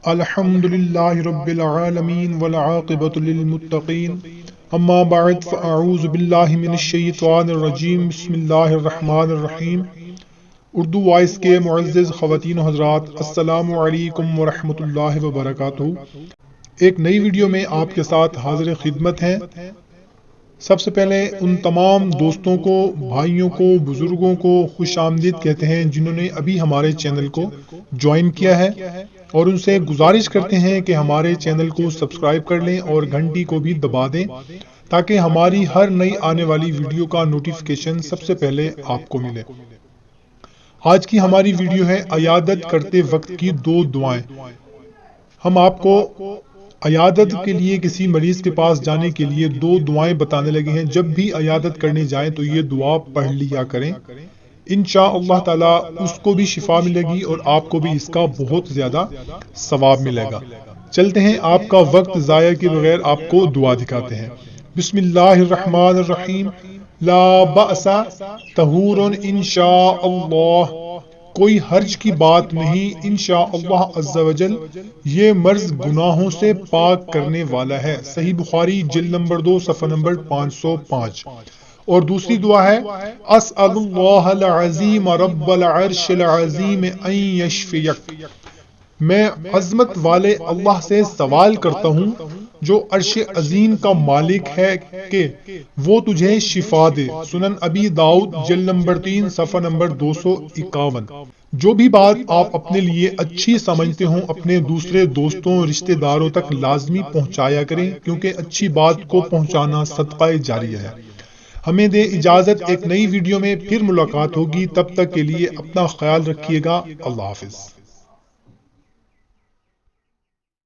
الحمدللہ رب العالمین والعاقبۃ للمتقین اما بعد فاعوذ باللہ من الشیطان الرجیم بسم اللہ الرحمن الرحیم۔ اردو وائس کے معزز خواتین و حضرات، السلام علیکم ورحمۃ اللہ وبرکاتہ۔ ایک نئی ویڈیو میں آپ کے ساتھ حاضر خدمت ہیں۔ سب سے پہلے ان تمام دوستوں کو، بھائیوں کو، بزرگوں کو خوش آمدید کہتے ہیں جنہوں نے ابھی ہمارے چینل کو جوائن کیا ہے، اور ان سے گزارش کرتے ہیں کہ ہمارے چینل کو سبسکرائب کر لیں اور گھنٹی کو بھی دبا دیں تاکہ ہماری ہر نئی آنے والی ویڈیو کا نوٹیفیکیشن سب سے پہلے آپ کو ملے۔ آج کی ہماری ویڈیو ہے عیادت کرتے وقت کی 2 دعائیں۔ ہم آپ کو عیادت کے لیے کسی مریض کے پاس جانے کے لیے 2 دعائیں بتانے لگے ہیں۔ جب بھی عیادت کرنے جائیں تو یہ دعا پڑھ لیا کریں، انشاءاللہ تعالی اس کو بھی شفا ملے گی اور آپ کو بھی اس کا بہت زیادہ ثواب ملے گا۔ چلتے ہیں، آپ کا وقت ضائع کے بغیر آپ کو دعا دکھاتے ہیں۔ بسم اللہ الرحمن الرحیم۔ لا بأس طہور انشاءاللہ، کوئی حرج کی بات نہیں انشاءاللہ عز و جل، یہ مرض گناہوں سے پاک کرنے والا ہے۔ صحیح بخاری جلد نمبر 2 صفحہ نمبر 505۔ اور دوسری دعا ہے، اسأل اللہ العظیم رب العرش العظیم ان یشفیک، میں عظمت والے اللہ سے سوال کرتا ہوں جو عرش عظیم کا مالک ہے کہ وہ تجھے شفا دے۔ سنن ابی داؤد جلد نمبر 3 صفحہ نمبر 251۔ جو بھی بات آپ اپنے لیے اچھی سمجھتے ہوں اپنے دوسرے دوستوں، رشتہ داروں تک لازمی پہنچایا کریں، کیونکہ اچھی بات کو پہنچانا صدقہ جاریہ ہے۔ ہمیں دے اجازت، ایک نئی ویڈیو میں پھر ملاقات ہوگی، تب تک کے لیے اپنا خیال رکھیے گا۔ اللہ حافظ۔